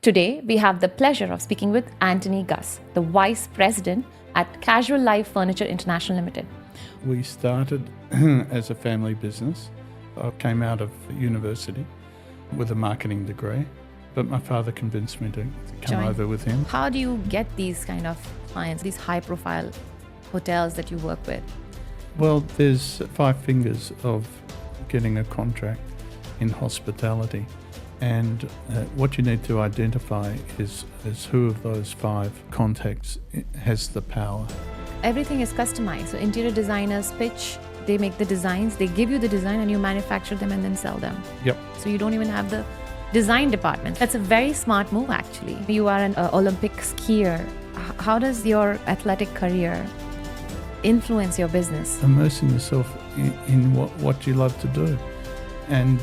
Today, we have the pleasure of speaking with Antony Guss, the Vice President at Casual Life Furniture International Limited. We started as a family business. I came out of university with a marketing degree, but my father convinced me to come over with him. How do you get these kind of clients, these high-profile hotels that you work with? Well, there's 5 fingers of getting a contract in hospitality. And what you need to identify is who of those 5 contacts has the power. Everything is customized. So interior designers pitch, they make the designs, they give you the design and you manufacture them and then sell them. Yep. So you don't even have the design department. That's a very smart move actually. You are an Olympic skier. How does your athletic career influence your business? Immersing yourself in what you love to do. And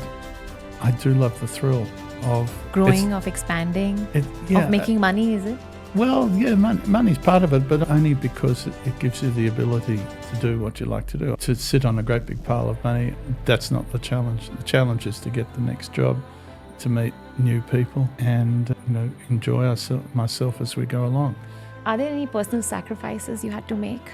I do love the thrill of growing, of expanding, of making money, is it? Well, yeah, money's part of it, but only because it gives you the ability to do what you like to do. To sit on a great big pile of money, that's not the challenge. The challenge is to get the next job, to meet new people and enjoy myself as we go along. Are there any personal sacrifices you had to make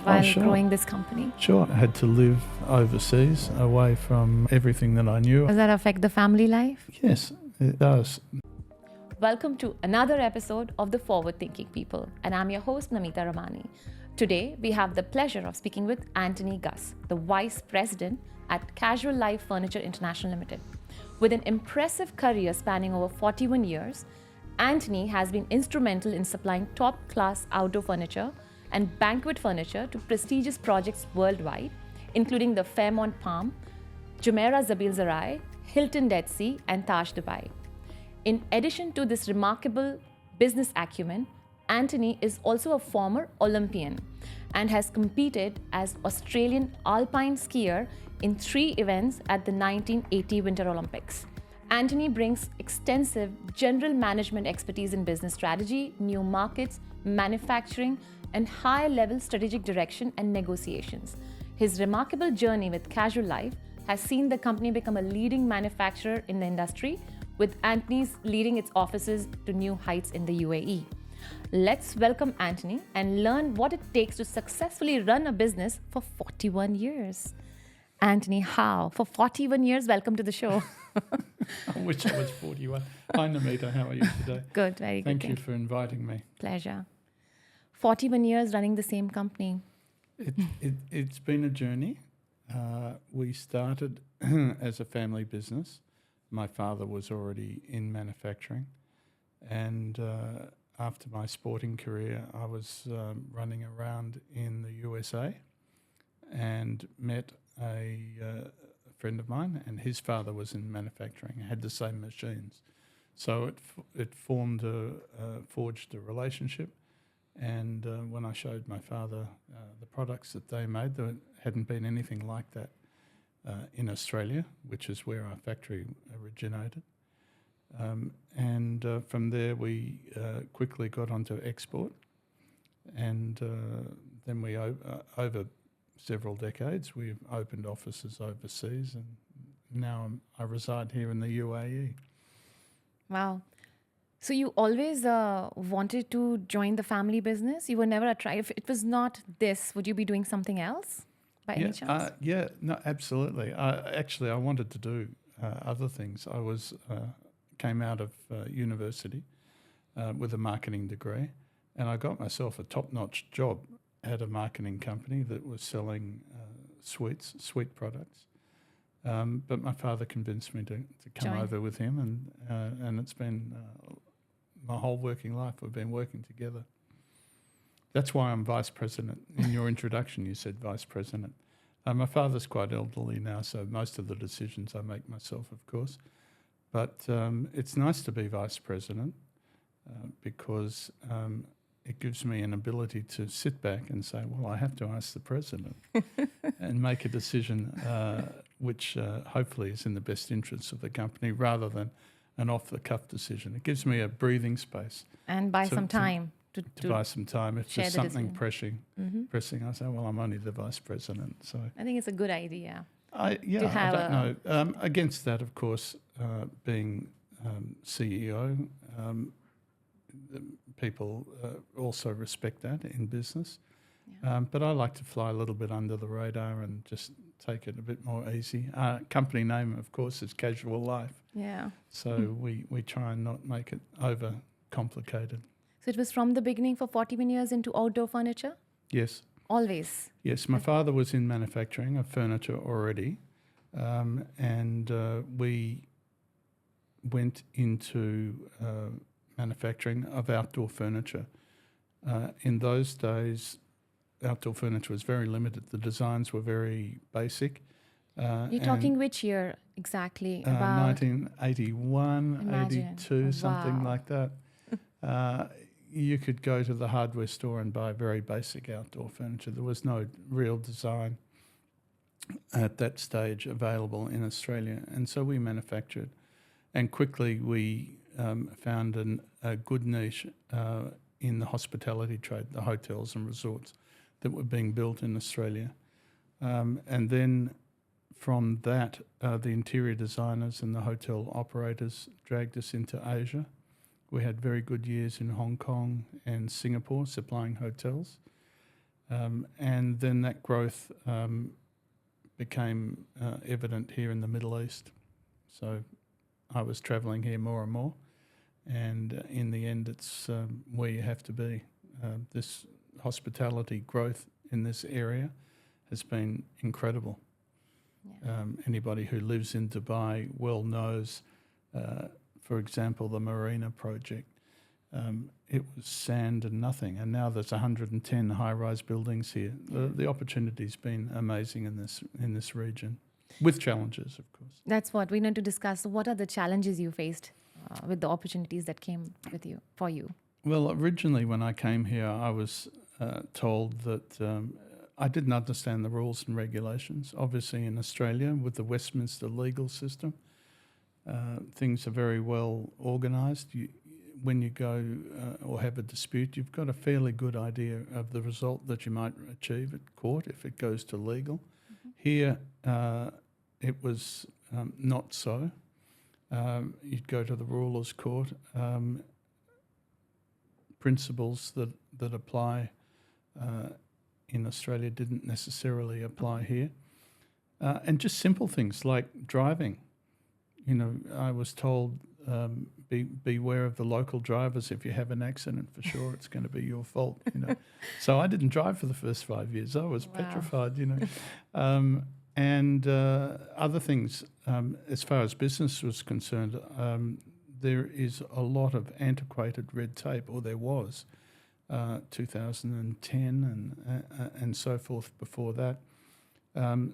while growing this company? Sure. I had to live overseas, away from everything that I knew. Does that affect the family life? Yes, it does. Welcome to another episode of The Forward Thinking People, and I'm your host, Namita Ramani. Today, we have the pleasure of speaking with Antony Guss, the Vice President at Casual Life Furniture International Limited. With an impressive career spanning over 41 years, Antony has been instrumental in supplying top-class outdoor furniture and banquet furniture to prestigious projects worldwide, including the Fairmont Palm, Jumeirah Zabil Zarai, Hilton Dead Sea, and Taj Dubai. In addition to this remarkable business acumen, Antony is also a former Olympian and has competed as Australian alpine skier in 3 events at the 1980 Winter Olympics. Antony brings extensive general management expertise in business strategy, new markets, manufacturing, and high-level strategic direction and negotiations. His remarkable journey with Casual Life has seen the company become a leading manufacturer in the industry, with Antony's leading its offices to new heights in the UAE. Let's welcome Antony and learn what it takes to successfully run a business for 41 years. Antony, how? For 41 years, welcome to the show. I wish I was 41. Hi, Namita. How are you today? Good, very good. Thank you for inviting me. Pleasure. 41 years running the same company. It's been a journey. We started as a family business. My father was already in manufacturing. And after my sporting career, I was running around in the USA and met a friend of mine, and his father was in manufacturing, had the same machines. So it forged a relationship. And when I showed my father the products that they made, there hadn't been anything like that in Australia, which is where our factory originated. And from there, we quickly got onto export. And then we, over several decades, we've opened offices overseas. And now I reside here in the UAE. Wow. So you always wanted to join the family business? You were never a try. If it was not this, would you be doing something else by any chance? No, absolutely. Actually, I wanted to do other things. I came out of university with a marketing degree, and I got myself a top-notch job at a marketing company that was selling sweet products. But my father convinced me to come over with him, and it's been my whole working life. We've been working together. That's why I'm vice president. In your introduction, you said vice president. My father's quite elderly now, so most of the decisions I make myself, of course. But it's nice to be vice president because it gives me an ability to sit back and say, well, I have to ask the president and make a decision which hopefully is in the best interests of the company rather than an off-the-cuff decision. It gives me a breathing space. And buy some time. To buy some time. If there's something pressing, I say, well, I'm only the vice president. So I think it's a good idea. I don't know. Against that, of course, being CEO people also respect that in business. But I like to fly a little bit under the radar and just take it a bit more easy. Company name, of course, is Casual Life. Yeah. So we try and not make it over complicated. So it was from the beginning for 41 years into outdoor furniture? Yes. Always? Yes, my father was in manufacturing of furniture already, and we went into manufacturing of outdoor furniture. In those days, outdoor furniture was very limited. The designs were very basic. You're talking which year exactly? About 1981, Imagine. 82, something Wow. like that. You could go to the hardware store and buy very basic outdoor furniture. There was no real design at that stage available in Australia. And so we manufactured. And quickly we found a good niche in the hospitality trade, the hotels and resorts that were being built in Australia. And then from that, the interior designers and the hotel operators dragged us into Asia. We had very good years in Hong Kong and Singapore supplying hotels. And then that growth became evident here in the Middle East. So I was travelling here more and more. And in the end, it's where you have to be. This hospitality growth in this area has been incredible. Yeah. Anybody who lives in Dubai well knows, for example, the Marina project. It was sand and nothing, and now there's 110 high-rise buildings here. The opportunity's been amazing in this region, with challenges, of course. That's what we need to discuss. So what are the challenges you faced with the opportunities that came for you? Well, originally when I came here, I was told that I didn't understand the rules and regulations. Obviously in Australia, with the Westminster legal system, things are very well organised. When you go or have a dispute, you've got a fairly good idea of the result that you might achieve at court if it goes to legal. Mm-hmm. Here, it was not so. You'd go to the ruler's court. Principles that apply in Australia didn't necessarily apply here. And just simple things like driving. You know, I was told, beware of the local drivers. If you have an accident, for sure, it's going to be your fault, you know. So I didn't drive for the first 5 years. I was petrified, you know. And other things, as far as business was concerned, there is a lot of antiquated red tape, or there was, 2010 and so forth before that.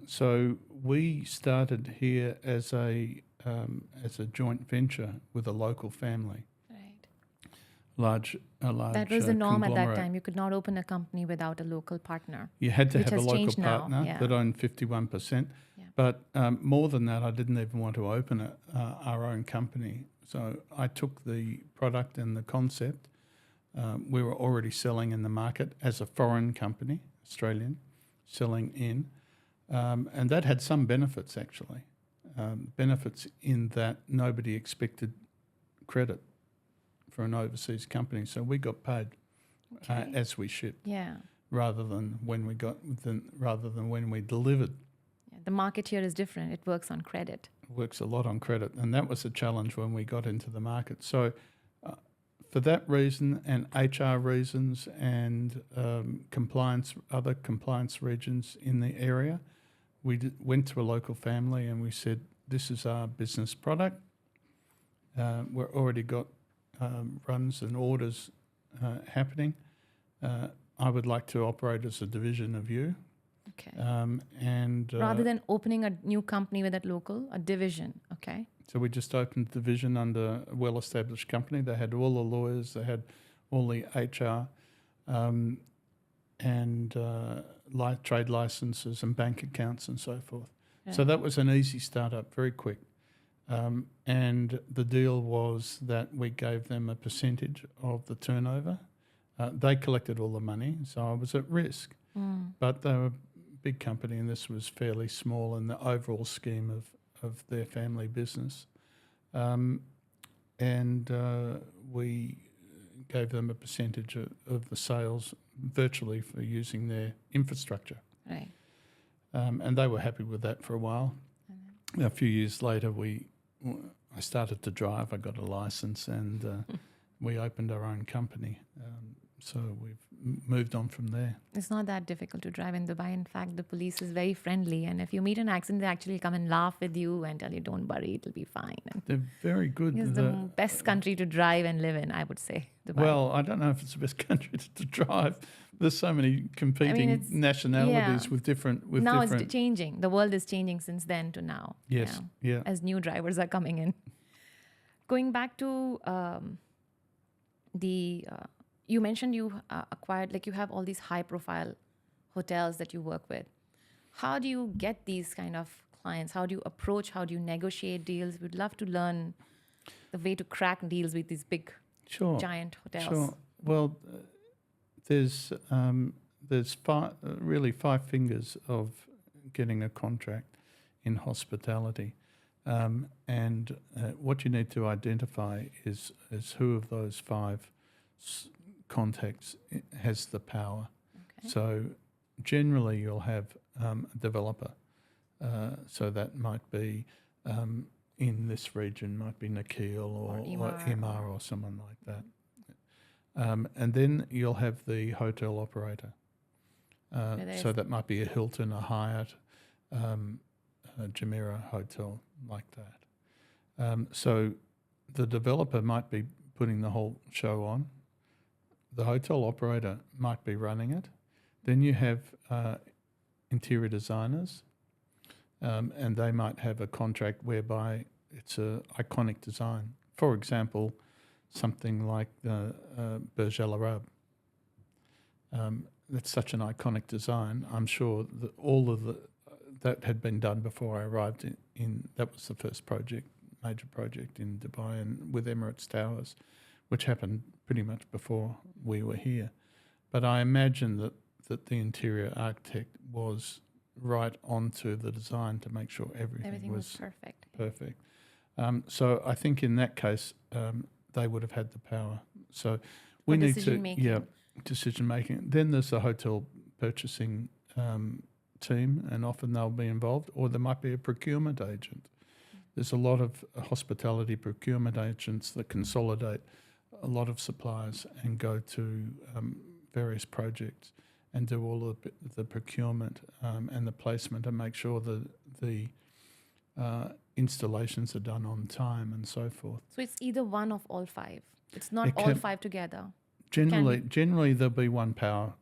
So we started here as a joint venture with a local family. Right. A large. That was the norm at that time. You could not open a company without a local partner. You had to have a local partner that owned 51%. Yeah. But more than that, I didn't even want to open our own company. So I took the product and the concept. We were already selling in the market as a foreign company, Australian, selling in. And that had some benefits, actually. Benefits in that nobody expected credit for an overseas company. So we got paid as we shipped, rather than when we delivered. Yeah, the market here is different. It works on credit. It works a lot on credit, and that was a challenge when we got into the market. So for that reason and HR reasons and other compliance regions in the area, we went to a local family and we said, this is our business product. We've already got runs and orders happening. I would like to operate as a division of you. Okay. And rather than opening a new company with that local, a division, okay? So we just opened a division under a well-established company. They had all the lawyers, they had all the HR, and trade licenses and bank accounts and so forth. Right. So that was an easy startup, very quick. And the deal was that we gave them a percentage of the turnover. They collected all the money, so I was at risk. But they were a big company and this was fairly small in the overall scheme of their family business. and we gave them a percentage of the sales virtually for using their infrastructure. Right. And they were happy with that for a while. A few years later, I started to drive. I got a license, and we opened our own company. So we've moved on from there. It's not that difficult to drive in Dubai. In fact, the police is very friendly. And if you meet an accident, they actually come and laugh with you and tell you, don't worry, it'll be fine. And They're very good. it's the best country to drive and live in, I would say, Dubai. Well, I don't know if it's the best country to drive. There's so many competing nationalities with different. Now it's changing. The world is changing since then to now. Yes, yeah. As new drivers are coming in. Going back to you mentioned you acquired, like you have all these high-profile hotels that you work with. How do you get these kind of clients? How do you approach? How do you negotiate deals? We'd love to learn the way to crack deals with these big, giant hotels. Sure. Well, there's really five fingers of getting a contract in hospitality. And what you need to identify is who of those five contacts has the power. Okay. So generally you'll have a developer. So that might be in this region, might be Nakheel or Emaar or someone like that. And then you'll have the hotel operator. So that might be a Hilton, a Hyatt, a Jumeirah hotel, like that. So the developer might be putting the whole show on. The hotel operator might be running it. Then you have interior designers, and they might have a contract whereby it's an iconic design. For example, something like the Burj Al Arab. That's such an iconic design. I'm sure that all of that had been done before I arrived in that was the first major project in Dubai, and with Emirates Towers, which happened pretty much before we were here. But I imagine that the interior architect was right onto the design to make sure everything was perfect. So I think in that case, they would have had the power. So we need to, decision making. Then there's the hotel purchasing team, and often they'll be involved, or there might be a procurement agent. There's a lot of hospitality procurement agents that consolidate a lot of suppliers and go to various projects and do all of the procurement and the placement and make sure that the installations are done on time and so forth. So it's either one of all five. It's not all five together. Generally there'll be one powerful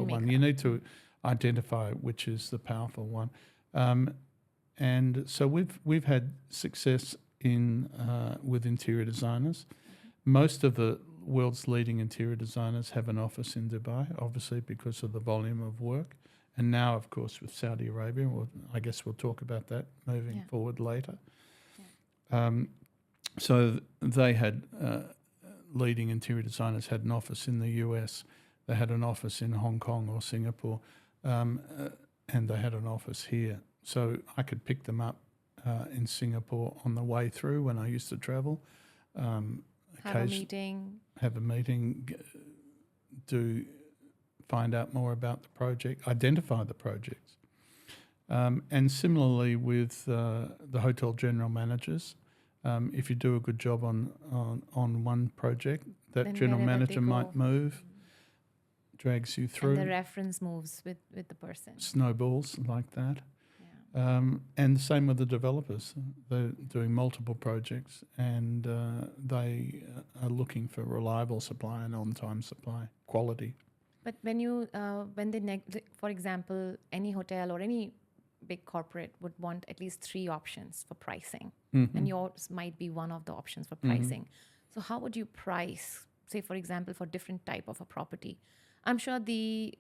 one. You need to identify which is the powerful one. And so we've had success with interior designers. Most of the world's leading interior designers have an office in Dubai, obviously because of the volume of work. And now, of course, with Saudi Arabia, I guess we'll talk about that moving forward later. Yeah. So they had leading interior designers had an office in the US. They had an office in Hong Kong or Singapore, and they had an office here. So I could pick them up in Singapore on the way through when I used to travel. Have a meeting. Find out more about the project, identify the projects. And similarly with the hotel general managers, if you do a good job on one project, that then general manager might move, drags you through. And the reference moves with the person. Snowballs like that. And the same with the developers. They're doing multiple projects, and they are looking for reliable supply and on-time supply, quality. But when for example, any hotel or any big corporate would want at least 3 options for pricing, and yours might be one of the options for pricing. So how would you price, say, for example, for different type of a property? I'm sure the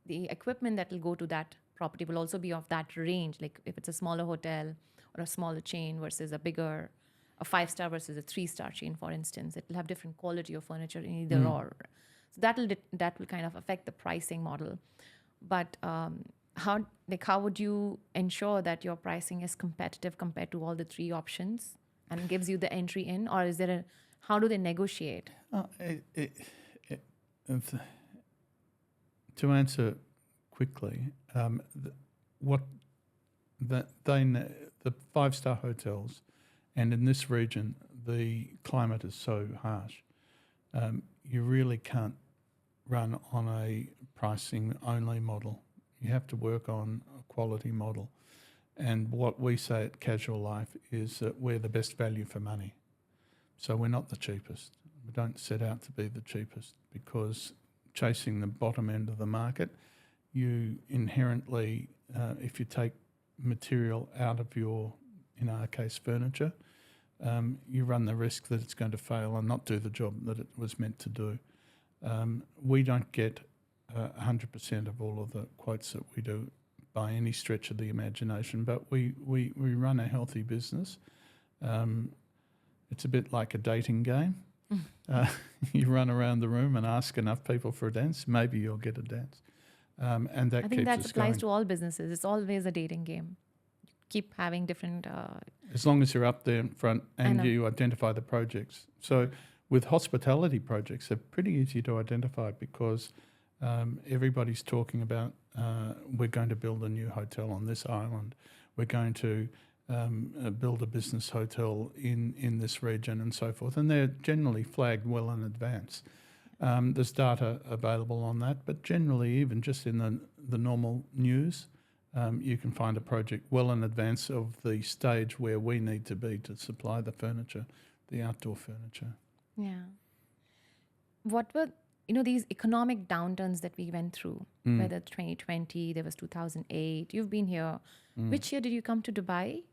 equipment that will go to that property will also be of that range. Like if it's a smaller hotel or a smaller chain versus a 5-star versus a 3-star chain, for instance, it will have different quality of furniture in either or. So that will kind of affect the pricing model. But how would you ensure that your pricing is competitive compared to all the 3 options and gives you the entry in, or is there how do they negotiate? To answer quickly, the 5-star hotels, and in this region the climate is so harsh, you really can't run on a pricing only model. You have to work on a quality model. And what we say at Casual Life is that we're the best value for money. So we're not the cheapest. We don't set out to be the cheapest, because chasing the bottom end of the market, you inherently, if you take material out of your, in our case, furniture, you run the risk that it's going to fail and not do the job that it was meant to do. We don't get 100% of all of the quotes that we do by any stretch of the imagination, but we run a healthy business. It's a bit like a dating game. You run around the room and ask enough people for a dance, maybe you'll get a dance. And that I keeps think that us applies going. to all businesses. It's always a dating game. Keep having different. As long as you're up there in front and you identify the projects. So with hospitality projects, they're pretty easy to identify, because everybody's talking about we're going to build a new hotel on this island. We're going to build a business hotel in this region and so forth. And they're generally flagged well in advance. There's data available on that, but generally, even just in the normal news, you can find a project well in advance of the stage where we need to be to supply the furniture, the outdoor furniture. Yeah. What were these economic downturns that we went through? Whether 2020, there was 2008. You've been here. Which year did you come to Dubai?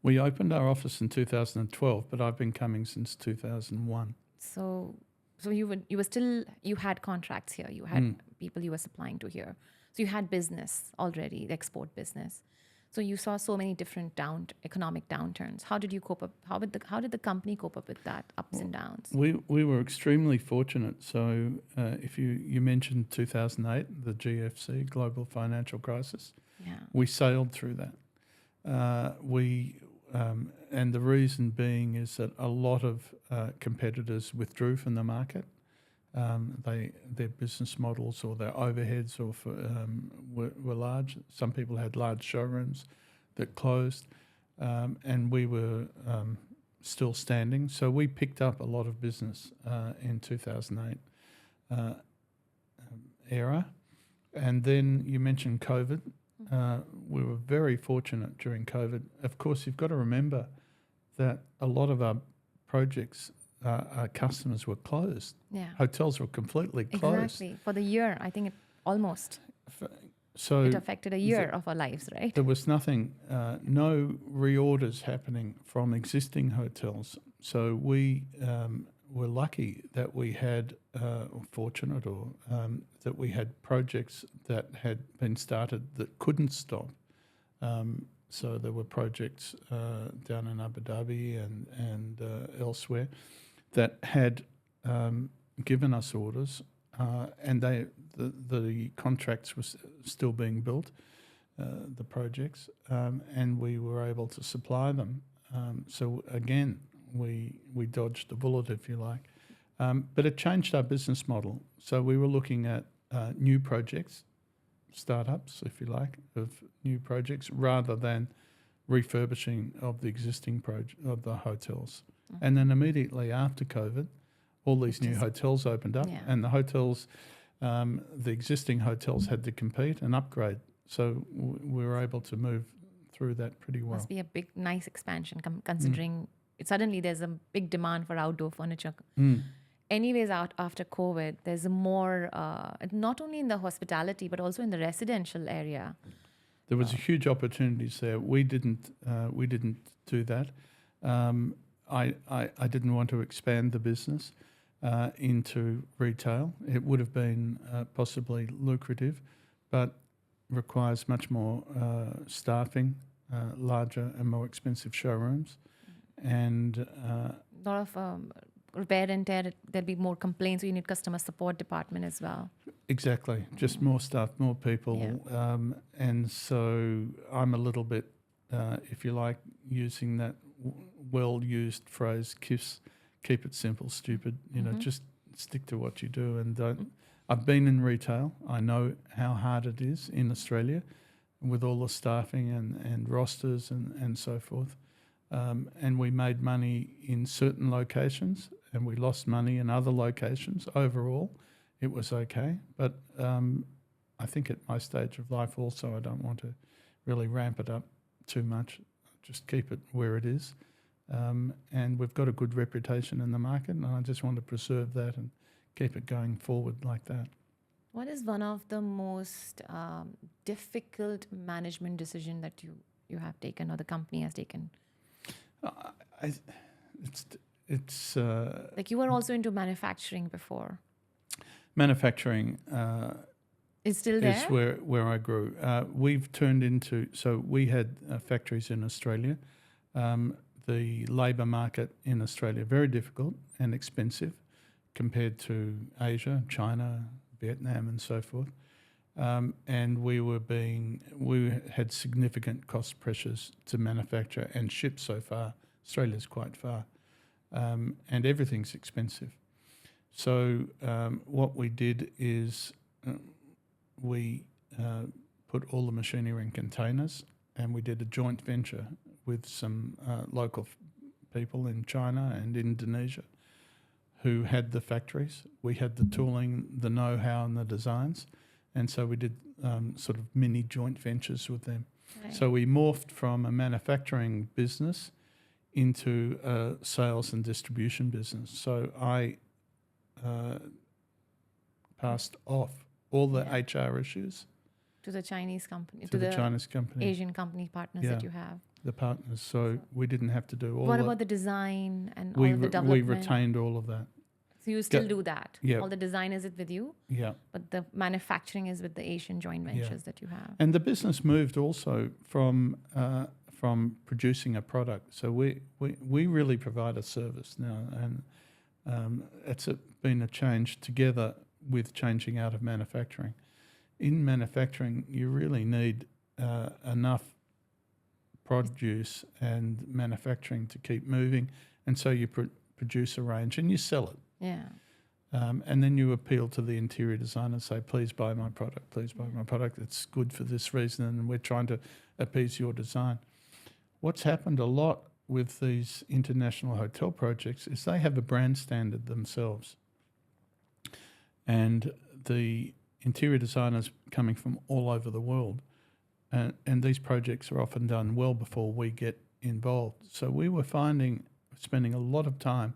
We opened our office in 2012, but I've been coming since 2001. So you had contracts here. You had people you were supplying to here. So you had business already, the export business. So you saw so many different economic downturns. How did you cope up? How did the company cope up with that, ups and downs? We were extremely fortunate. So if you mentioned 2008, the GFC, global financial crisis, we sailed through that. And the reason being is that a lot of competitors withdrew from the market. Their business models or their overheads were large. Some people had large showrooms that closed, and we were still standing. So we picked up a lot of business in 2008 era. And then you mentioned COVID. We were very fortunate during COVID. Of course, you've got to remember that a lot of our projects, our customers were closed. Yeah. Hotels were completely closed. Exactly. For the year, I think it affected a year of our lives, right? There was nothing, no reorders happening from existing hotels. So we were lucky that we had, or fortunate, or that we had projects that had been started that couldn't stop. So there were projects down in Abu Dhabi and elsewhere that had given us orders, and the contracts were still being built, the projects, and we were able to supply them. So again, we dodged the bullet, if you like. But it changed our business model. So we were looking at new projects, startups, if you like, of new projects, rather than refurbishing of the existing of the hotels. And then immediately after COVID, all these new hotels opened up, and the hotels, the existing hotels had to compete and upgrade. So we were able to move through that pretty well. Must be a big, nice expansion considering suddenly there's a big demand for outdoor furniture. Anyways, after COVID, there's more, not only in the hospitality, but also in the residential area. There was a huge opportunities there. We didn't do that. I didn't want to expand the business into retail. It would have been possibly lucrative, but requires much more staffing, larger and more expensive showrooms, and a lot of repair and tear. There'll be more complaints, so you need customer support department as well. Exactly, just more staff, more people, and so I'm a little bit, if you like, using that well-used phrase, keep it simple, stupid. You know, just stick to what you do and don't. I've been in retail. I know how hard it is in Australia with all the staffing and rosters and so forth. And we made money in certain locations and we lost money in other locations. Overall, it was okay. But I think at my stage of life also, I don't want to really ramp it up too much. Just keep it where it is. And we've got a good reputation in the market, and I just want to preserve that and keep it going forward like that. What is one of the most difficult management decision that you have taken or the company has taken? It's like you were also into manufacturing before. Manufacturing is still there? Is where I grew. We've turned into, so we had factories in Australia. The labour market in Australia, very difficult and expensive compared to Asia, China, Vietnam and so forth. And we had significant cost pressures to manufacture and ship so far. Australia's quite far. And everything's expensive. So what we did is we put all the machinery in containers and we did a joint venture with some local people in China and Indonesia who had the factories. We had the tooling, the know-how and the designs. And so we did sort of mini joint ventures with them. Right. So we morphed from a manufacturing business into a sales and distribution business. So I passed off all the HR issues to the Chinese company, to the Chinese company, Asian company partners that you have. The partners. So we didn't have to do all. What about the design and all of the development? We retained all of that. So you still do that? Yeah. All the design is it with you? Yeah. But the manufacturing is with the Asian joint ventures that you have. And the business moved also from producing a product. So we really provide a service now, and it's been a change together with changing out of manufacturing. In manufacturing, you really need enough produce and manufacturing to keep moving, and so you produce a range and you sell it. Yeah. And then you appeal to the interior designer and say, please buy my product, please buy my product. It's good for this reason and we're trying to appease your design. What's happened a lot with these international hotel projects is they have a brand standard themselves. And the interior designers coming from all over the world, and these projects are often done well before we get involved. So we were spending a lot of time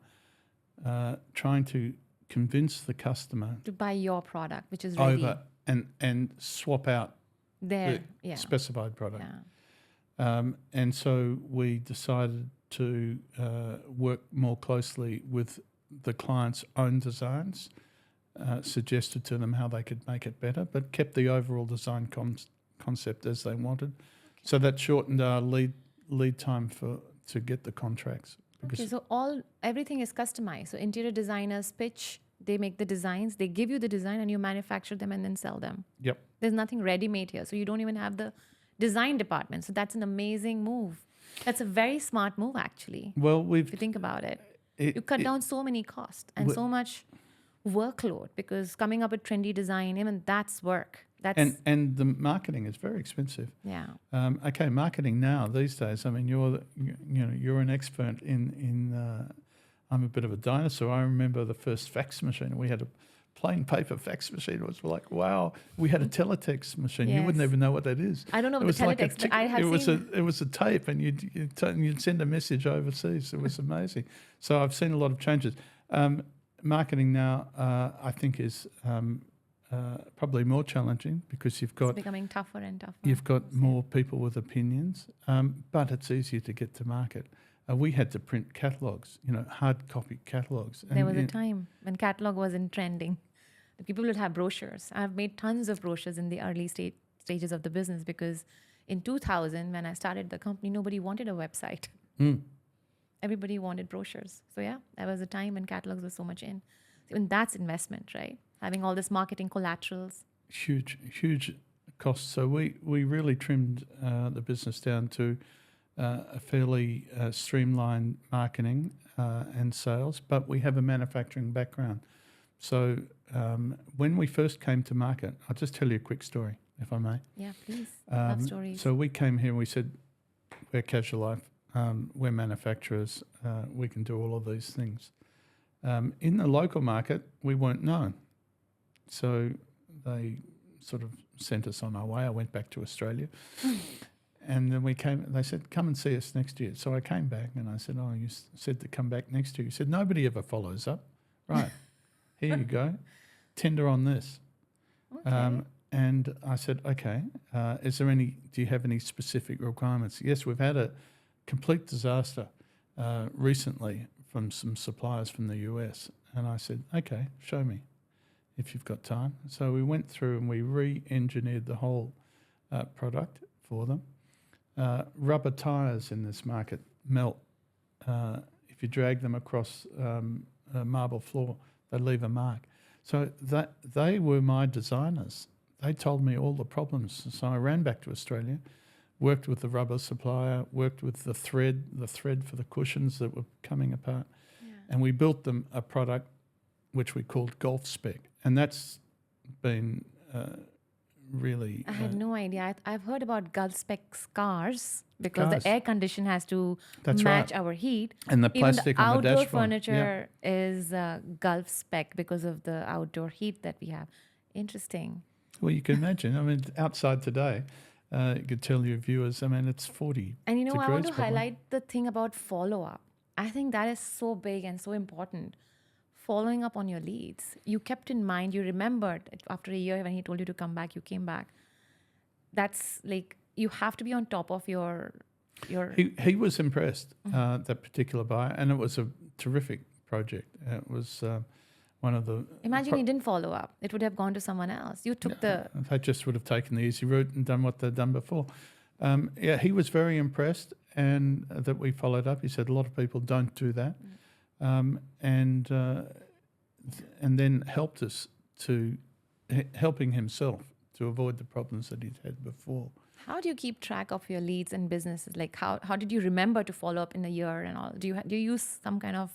trying to convince the customer to buy your product, which is ready. Over and swap out the specified product. Yeah. And so we decided to work more closely with the client's own designs, suggested to them how they could make it better, but kept the overall design concept as they wanted. So that shortened our lead time to get the contracts. Okay, so everything is customized. So interior designers pitch, they make the designs, they give you the design and you manufacture them and then sell them. Yep. There's nothing ready-made here. So you don't even have the design department. So that's an amazing move. That's a very smart move, actually. Well, if you think about it. You cut down so many costs and so much workload, because coming up with trendy design, even that's work. And the marketing is very expensive. Yeah. Okay, marketing now these days. I mean, you're an expert in. I'm a bit of a dinosaur. I remember the first fax machine. We had a plain paper fax machine. It was like, wow. We had a teletext machine. Yes. You wouldn't even know what that is. I don't know what the teletext. But I have seen. It was a tape, and you'd send a message overseas. It was amazing. So I've seen a lot of changes. Marketing now, I think, is. Probably more challenging because it's becoming tougher and tougher. You've got more people with opinions, but it's easier to get to market. We had to print catalogues, hard copy catalogues. There was a time when catalog wasn't trending. The people would have brochures. I've made tons of brochures in the early stages of the business because in 2000, when I started the company, nobody wanted a website. Everybody wanted brochures. So yeah, there was a time when catalogs were so much in. And that's investment, right? Having all this marketing collaterals. Huge costs. So we really trimmed the business down to a fairly streamlined marketing and sales, but we have a manufacturing background. So when we first came to market, I'll just tell you a quick story, if I may. Yeah, please. Love stories. So we came here and we said, we're Casual Life, we're manufacturers, we can do all of these things. In the local market, we weren't known. So they sort of sent us on our way. I went back to Australia. And then they said, come and see us next year. So I came back and I said, you said to come back next year. He said, nobody ever follows up. Right, here you go. Tender on this. Okay. And I said, okay, do you have any specific requirements? Yes, we've had a complete disaster recently from some suppliers from the US. And I said, okay, show me if you've got time. So we went through and we re-engineered the whole product for them. Rubber tyres in this market melt. If you drag them across a marble floor, they leave a mark. So they were my designers. They told me all the problems. So I ran back to Australia, worked with the rubber supplier, worked with the thread for the cushions that were coming apart, and we built them a product which we called Golf Spec. And that's been really... I had no idea. I've heard about Gulf spec cars because Cars. the air condition has to That's match right. our heat. And the Even plastic the on the outdoor dashboard. furniture is Gulf spec because of the outdoor heat that we have. Interesting. Well, you can imagine. I mean, outside today, you could tell your viewers, I mean, it's 40 And I want degrees to probably. highlight the thing about follow-up. I think that is so big and so important. Following up on your leads. You kept in mind, you remembered after a year when he told you to come back, you came back. That's like, you have to be on top of your... He was impressed, that particular buyer, and it was a terrific project. It was one of the... Imagine he didn't follow up. It would have gone to someone else. You took the... They just would have taken the easy route and done what they'd done before. He was very impressed, and that we followed up. He said a lot of people don't do that, and then helped us helping himself to avoid the problems that he'd had before. How do you keep track of your leads and businesses? Like how did you remember to follow up in a year and all? Do you use some kind of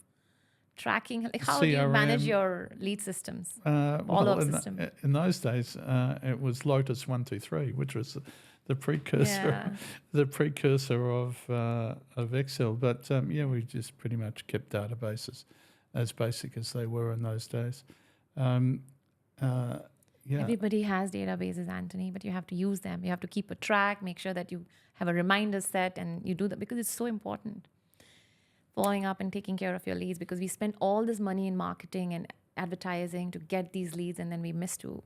tracking? Like how do you manage CRM. your lead systems? Well, system. in those days, it was Lotus 123, which was the precursor, the precursor of Excel. But we just pretty much kept databases as basic as they were in those days. Everybody has databases, Anthony, but you have to use them. You have to keep a track, make sure that you have a reminder set, and you do that because it's so important. Following up and taking care of your leads, because we spend all this money in marketing and advertising to get these leads, and then we miss to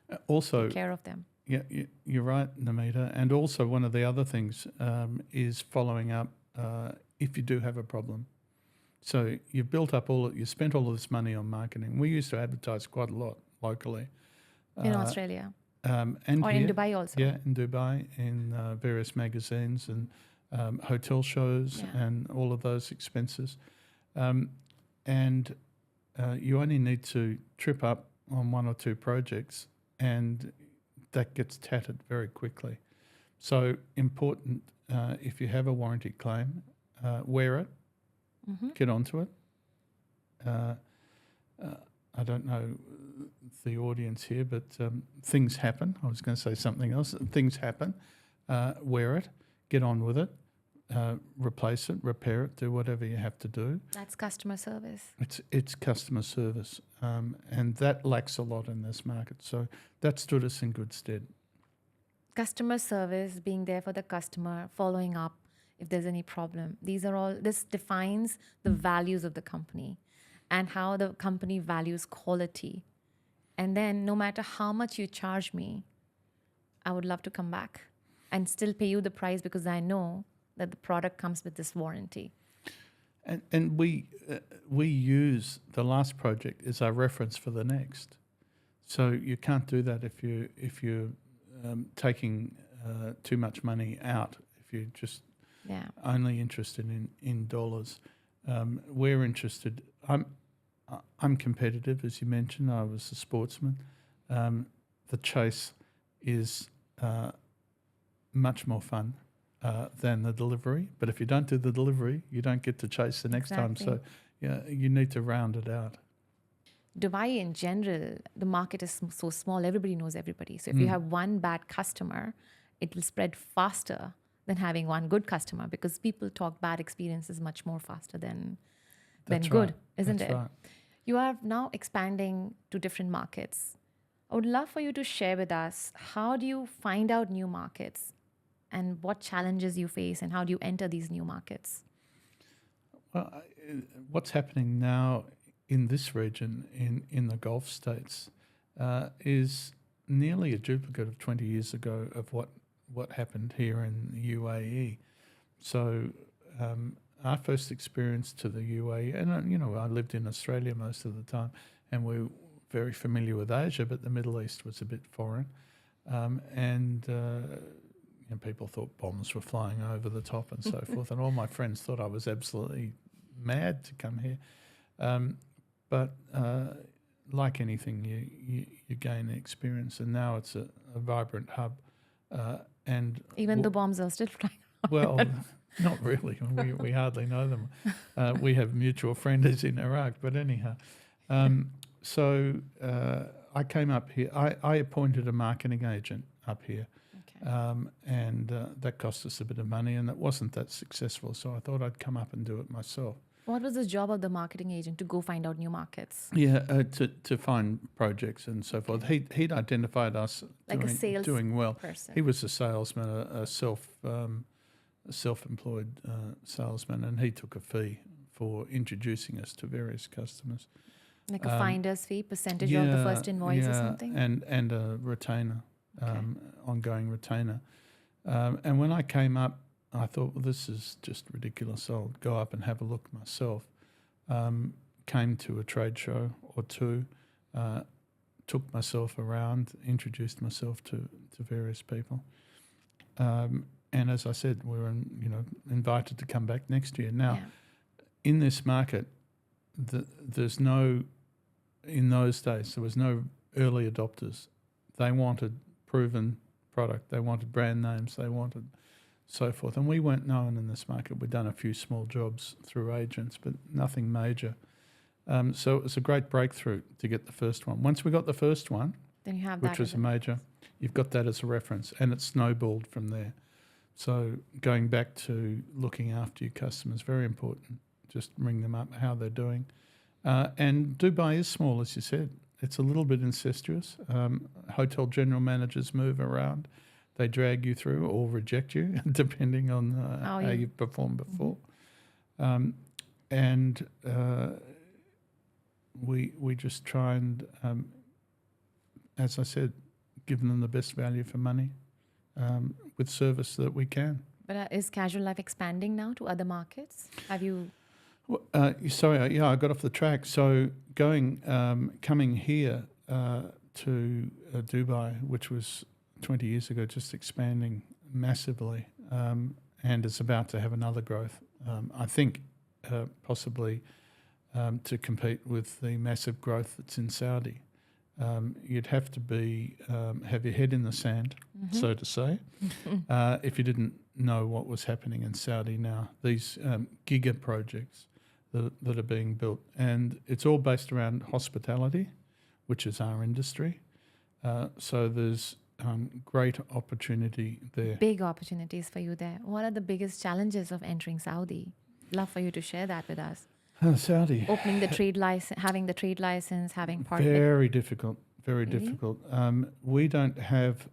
take care of them. Yeah, you're right, Namita. And also one of the other things is following up if you do have a problem. So you've built up you spent all of this money on marketing. We used to advertise quite a lot locally. In Australia. And or here, in Dubai also. Yeah, in Dubai, in various magazines and hotel shows and all of those expenses. And you only need to trip up on one or two projects and that gets tattered very quickly. So important, if you have a warranty claim, wear it, get onto it. I don't know the audience here, but things happen. I was going to say something else. Things happen. Wear it, get on with it, replace it, repair it, do whatever you have to do. That's customer service. It's customer service, and that lacks a lot in this market. So that stood us in good stead. Customer service, being there for the customer, following up if there's any problem. This defines the values of the company and how the company values quality. And then no matter how much you charge me, I would love to come back and still pay you the price because I know that the product comes with this warranty. And we use the last project as our reference for the next. So you can't do that if you're taking too much money out. If you're just only interested in dollars, we're interested. I'm competitive, as you mentioned. I was a sportsman. The chase is much more fun than the delivery. But if you don't do the delivery, you don't get to chase the next time. So yeah, you need to round it out. Dubai in general, the market is so small, everybody knows everybody. So if you have one bad customer, it will spread faster than having one good customer, because people talk bad experiences much more faster than That's good, right. isn't That's it? right. You are now expanding to different markets. I would love for you to share with us, how do you find out new markets and what challenges you face and how do you enter these new markets? Well, what's happening now in this region, in the Gulf states, is nearly a duplicate of 20 years ago of what happened here in the UAE. So our first experience to the UAE, and you know, I lived in Australia most of the time, and we were very familiar with Asia, but the Middle East was a bit foreign, and you know, people thought bombs were flying over the top and so forth, and all my friends thought I was absolutely mad to come here. But like anything, you gain experience, and now it's a vibrant hub. And Even the bombs are still flying. well, not really. We hardly know them. We have mutual friends in Iraq, but anyhow. So I came up here. I appointed a marketing agent up here, and that cost us a bit of money, and it wasn't that successful. So I thought I'd come up and do it myself. What was the job of the marketing agent? To go find out new markets? Yeah, to find projects and so forth. He'd identified us Like a sales doing well. person. He was a salesman, a self-employed salesman, and he took a fee for introducing us to various customers. Like a finder's fee, percentage of the first invoice or something? And a retainer, ongoing retainer. And when I came up, I thought, well, this is just ridiculous. I'll go up and have a look myself. Came to a trade show or two, took myself around, introduced myself to various people. And as I said, we were invited to come back next year. Now, in this market, there's no, in those days, there was no early adopters. They wanted proven product. They wanted brand names. They wanted so forth. And we weren't known in this market. We'd done a few small jobs through agents, but nothing major. So it was a great breakthrough to get the first one. Once we got the first one, then you have which was a major, you've got that as a reference, and it snowballed from there. So going back to looking after your customers, very important. Just ring them up, how they're doing. And Dubai is small, as you said. It's a little bit incestuous. Hotel general managers move around. They drag you through or reject you, depending on how you've performed before. And we just try and, as I said, give them the best value for money with service that we can. But is Casual Life expanding now to other markets? Have you... Sorry, I got off the track. So coming here to Dubai, which was 20 years ago, just expanding massively, and is about to have another growth. I think possibly to compete with the massive growth that's in Saudi. You'd have to have your head in the sand, so to say, if you didn't know what was happening in Saudi now. These giga projects that are being built, and it's all based around hospitality, which is our industry. So there's great opportunity there. Big opportunities for you there. What are the biggest challenges of entering Saudi? Love for you to share that with us. Saudi. Opening the trade license, having the trade license, having partner. Very difficult. Very difficult. We don't have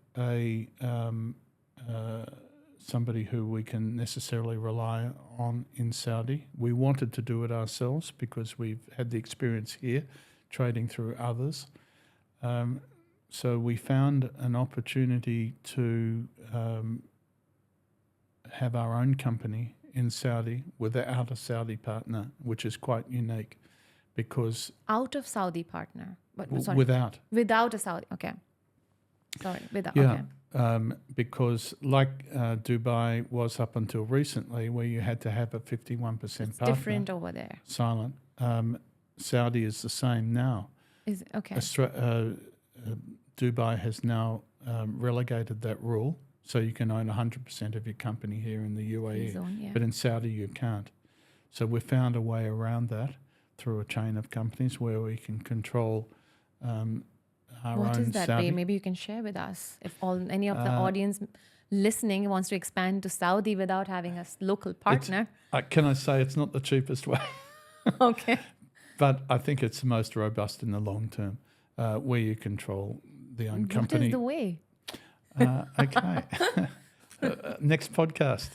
somebody who we can necessarily rely on in Saudi. We wanted to do it ourselves because we've had the experience here, trading through others. So we found an opportunity to have our own company in Saudi without a Saudi partner, which is quite unique because... Out of Saudi partner? Sorry. Without a Saudi, okay. Sorry, without, okay. Because like Dubai was up until recently, where you had to have a 51% partner. It's different over there. Silent. Saudi is the same now. Is okay. Dubai has now relegated that rule So you can own 100% of your company here in the UAE, zone, yeah. but in Saudi you can't. So we found a way around that through a chain of companies where we can control our What own is that Saudi. way? Maybe you can share with us. If any of the audience listening wants to expand to Saudi without having a local partner. Can I say it's not the cheapest way? Okay. But I think it's the most robust in the long term, where you control the own company. What is the way? Okay. Next podcast.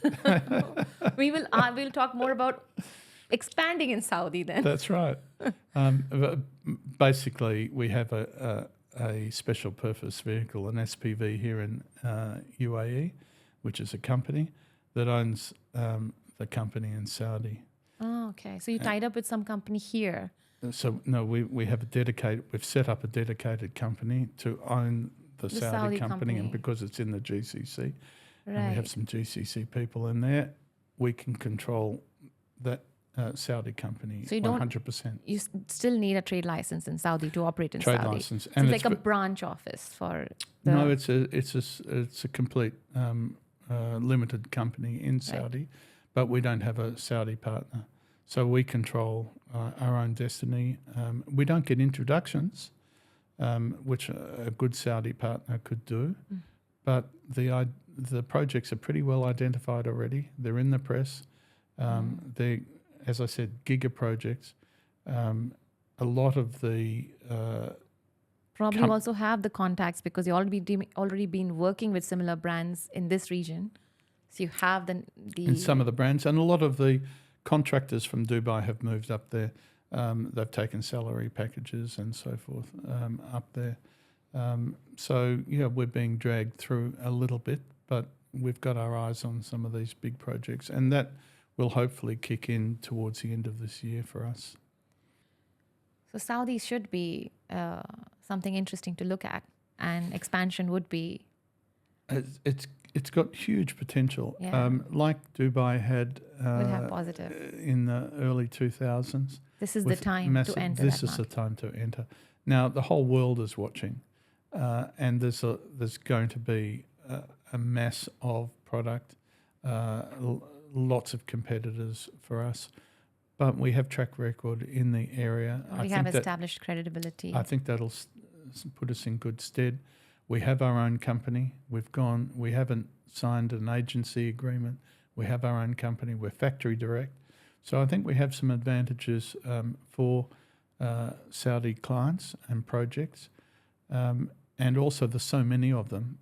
We'll talk more about expanding in Saudi then. That's right. But basically, we have a special purpose vehicle, an SPV here in UAE, which is a company that owns the company in Saudi. Oh, okay. So you tied up with some company here. So no, we've set up a dedicated company to own the Saudi company, and because it's in the GCC, and we have some GCC people in there, we can control that Saudi company 100%. You still need a trade license in Saudi to operate in Trade Saudi. license, So and it's like a branch office for. No, it's a complete limited company in Saudi, but we don't have a Saudi partner, so we control our own destiny. We don't get introductions, which a good Saudi partner could do, but the projects are pretty well identified already. They're in the press. They're, as I said, giga projects. A lot of the probably you also have the contacts because you already been working with similar brands in this region, so you have the in some of the brands, and a lot of the contractors from Dubai have moved up there. They've taken salary packages and so forth up there. So yeah, we're being dragged through a little bit, but we've got our eyes on some of these big projects, and that will hopefully kick in towards the end of this year for us. So Saudi should be something interesting to look at, and expansion would be. It's got huge potential. Yeah. Like Dubai had Would have positive. in the early 2000s. This is the time to enter. This is the time to enter. Now the whole world is watching, and there's going to be a mass of product, lots of competitors for us, but we have track record in the area. We have established credibility. I think that'll put us in good stead. We have our own company. We haven't signed an agency agreement. We have our own company. We're factory direct. So I think we have some advantages for Saudi clients and projects. And also there's so many of them.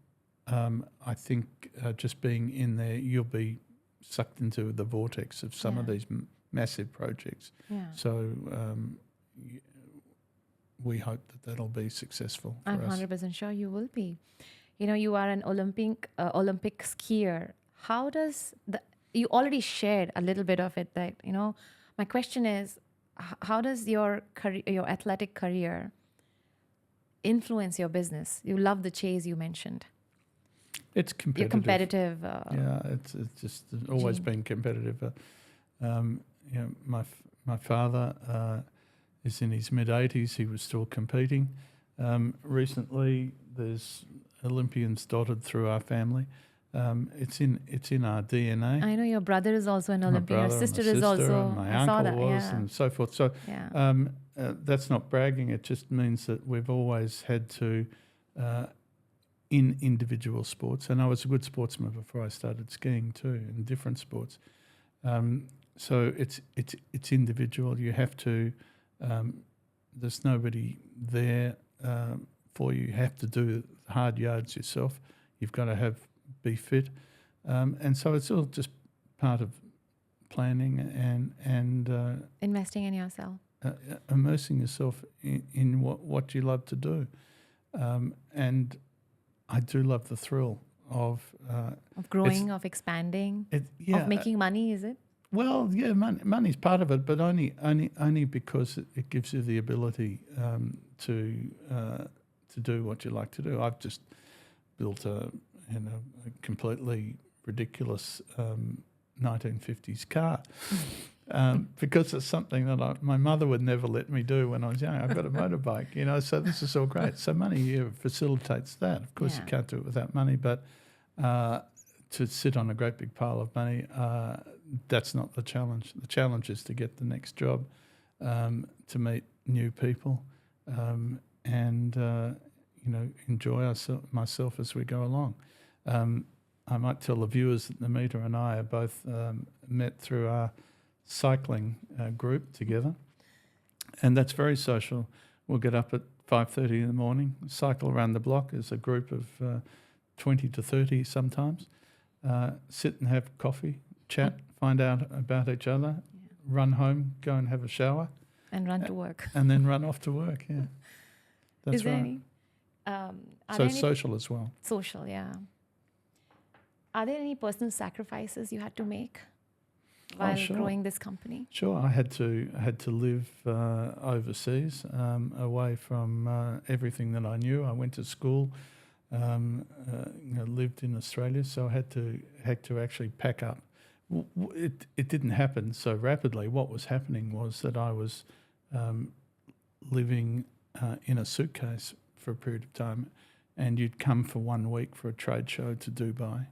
I think just being in there, you'll be sucked into the vortex of some of these massive projects. Yeah. So we hope that'll be successful for I'm us. 100% sure you will be. You are an Olympic skier. How does you already shared a little bit of it that, my question is, how does your athletic career influence your business? You love the chase you mentioned. It's competitive. You're competitive. It's just always been competitive. My father is in his mid-80s. He was still competing. Recently, there's Olympians dotted through our family. It's in our DNA. I know your brother is also an Olympian. Your sister is also. My I saw uncle that, was, and so forth. So that's not bragging. It just means that we've always had to, in individual sports, and I was a good sportsman before I started skiing too, in different sports. So it's individual. You have to. There's nobody there for you. You have to do hard yards yourself. You've got to be fit, and so it's all just part of planning and investing in yourself, immersing yourself in what you love to do, and I do love the thrill of growing, of expanding, of making money. Is it? Well, yeah, money's part of it, but only because it gives you the ability to do what you like to do. I've just built a completely ridiculous 1950s car because it's something that my mother would never let me do when I was young. I've got a motorbike, so this is all great. So money facilitates that. Of course, you can't do it without money, but to sit on a great big pile of money, that's not the challenge. The challenge is to get the next job, to meet new people, and enjoy myself as we go along. I might tell the viewers that Namita and I are both met through our cycling group together, and that's very social. We'll get up at 5:30 in the morning, cycle around the block as a group of 20 to 30 sometimes, sit and have coffee, chat, find out about each other, run home, go and have a shower. And run to work. And then run off to work, yeah. That's Is there right. any, Social as well. social, yeah. Are there any personal sacrifices you had to make while sure. growing this company? Sure, I had to live overseas, away from everything that I knew. I went to school, lived in Australia, so I had to actually pack up. It didn't happen so rapidly. What was happening was that I was living in a suitcase for a period of time, and you'd come for 1 week for a trade show to Dubai,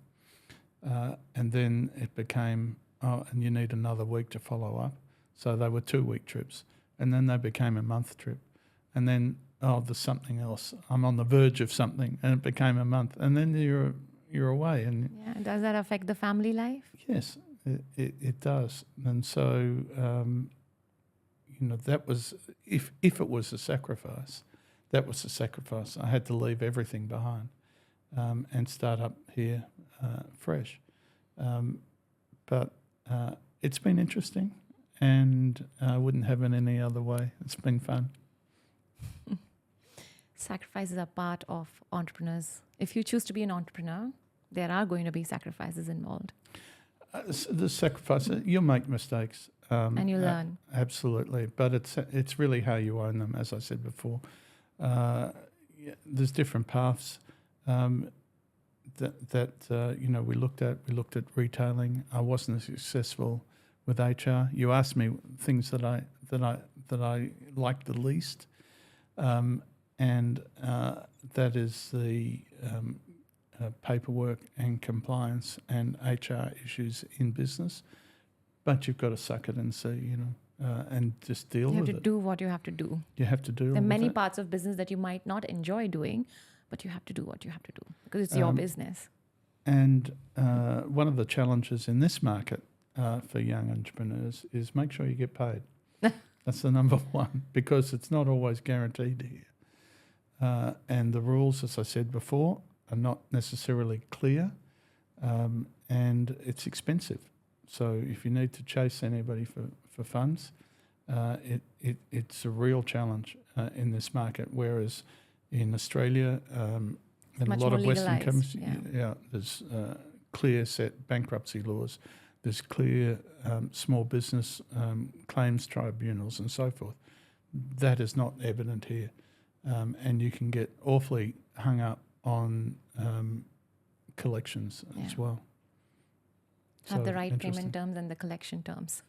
and then it became, and you need another week to follow up. So they were 2-week trips, and then they became a month trip, and then there's something else. I'm on the verge of something, and it became a month, and then you're away. And does that affect the family life? Yes, it does. And so that was, if it was a sacrifice, that was a sacrifice. I had to leave everything behind and start up here fresh. But it's been interesting, and I wouldn't have it any other way. It's been fun. Sacrifices are part of entrepreneurs. If you choose to be an entrepreneur, there are going to be sacrifices involved. The sacrifices, you'll make mistakes. And you learn. Absolutely. But it's really how you own them, as I said before. There's different paths that we looked at. We looked at retailing. I wasn't as successful with HR. You asked me things that I liked the least, and that is the paperwork and compliance and HR issues in business. But you've got to suck it and see, and just deal with it. You have to do what you have to do. You have to do. There are many parts of business that you might not enjoy doing, but you have to do what you have to do because it's your business. And one of the challenges in this market for young entrepreneurs is make sure you get paid. That's the number one, because it's not always guaranteed here. And the rules, as I said before, are not necessarily clear, and it's expensive. So if you need to chase anybody for funds, it's a real challenge in this market. Whereas in Australia and a lot of Western countries, there's clear set bankruptcy laws, there's clear small business claims tribunals and so forth. That is not evident here, and you can get awfully hung up on collections as well. Have the right payment terms and the collection terms.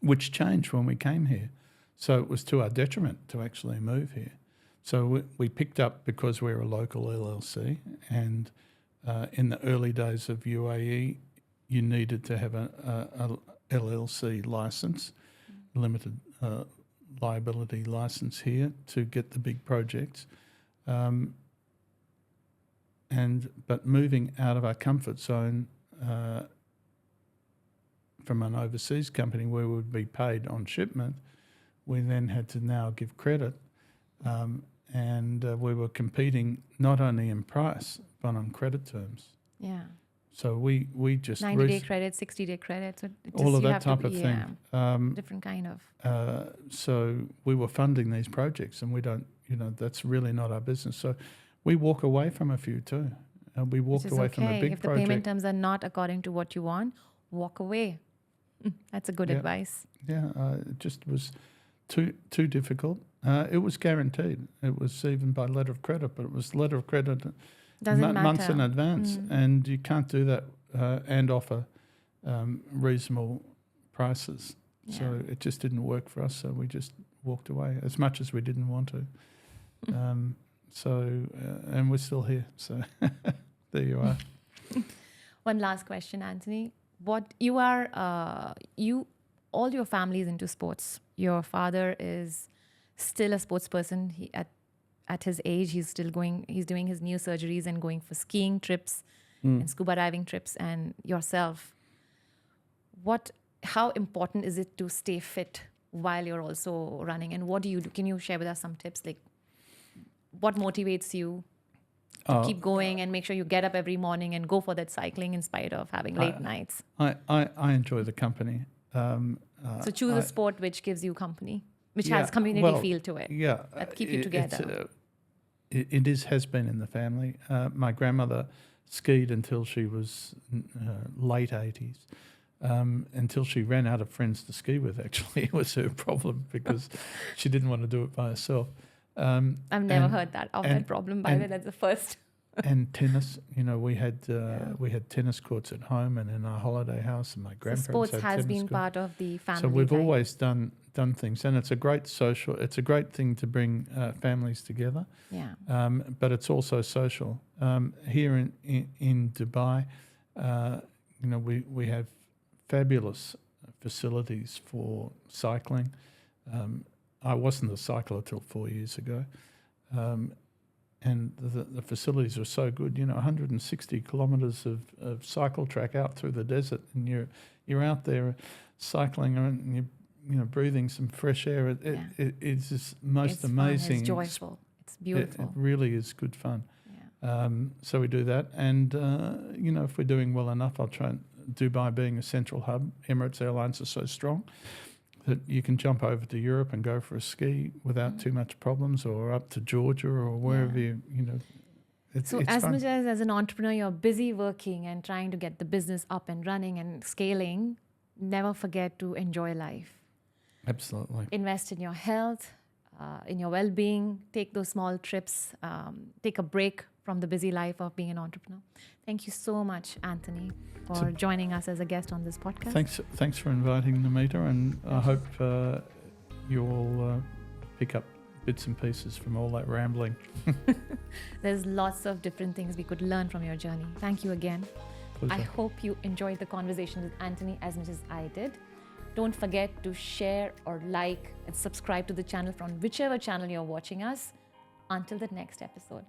Which changed when we came here. So it was to our detriment to actually move here. So we picked up because we're a local LLC, and in the early days of UAE, you needed to have a LLC license, limited liability license here to get the big projects. But moving out of our comfort zone from an overseas company where we would be paid on shipment, we then had to now give credit, and we were competing not only in price but on credit terms. Yeah. So we just 90-day credit, 60-day credit, so all of that type of thing. Different kind of. So we were funding these projects, and we don't, that's really not our business. So we walk away from a few too. We walked away from a big if the project. payment terms are not according to what you want, walk away. That's a good advice. Yeah, it just was too difficult. It was guaranteed. It was even by letter of credit, but it was letter of credit months in advance, and you can't do that and offer reasonable prices. Yeah. So it just didn't work for us. So we just walked away, as much as we didn't want to. And we're still here. So there you are. One last question, Anthony. What you are, all your family is into sports. Your father is still a sports person. At his age, he's doing his knee surgeries and going for skiing trips and scuba diving trips. And yourself, how important is it to stay fit while you're also running? And what do you do? Can you share with us some tips? Like, what motivates you to keep going and make sure you get up every morning and go for that cycling in spite of having late nights? I enjoy the company. So choose a sport which gives you company, which has community feel to it. Yeah. That keep you together. It has been in the family. My grandmother skied until she was late 80s. Until she ran out of friends to ski with, actually. It was her problem because she didn't want to do it by herself. I've never heard that problem, by the way. That's the first. And tennis, we had tennis courts at home and in our holiday house, and my grandparents sports had has tennis been courts. part of the family. So we've life. always done things, and it's a great thing to bring families together. Yeah. But it's also social. Here in Dubai, we have fabulous facilities for cycling. I wasn't a cycler till 4 years ago. And the facilities are so good, 160 kilometres of cycle track out through the desert, and you're out there cycling and you're breathing some fresh air. It's just most amazing. Fun. It's joyful. It's beautiful. It really is good fun. Yeah. So we do that, and if we're doing well enough, I'll try. Dubai being a central hub, Emirates Airlines are so strong that you can jump over to Europe and go for a ski without too much problems, or up to Georgia or wherever it's as fun. much as an entrepreneur, you're busy working and trying to get the business up and running and scaling, never forget to enjoy life. Absolutely. Invest in your health, in your well-being, take those small trips, take a break from the busy life of being an entrepreneur. Thank you so much, Anthony, for joining us as a guest on this podcast. Thanks for inviting Namita, and I hope you'll pick up bits and pieces from all that rambling. There's lots of different things we could learn from your journey. Thank you again. Pleasure. I hope you enjoyed the conversation with Anthony as much as I did. Don't forget to share or like and subscribe to the channel from whichever channel you're watching us. Until the next episode.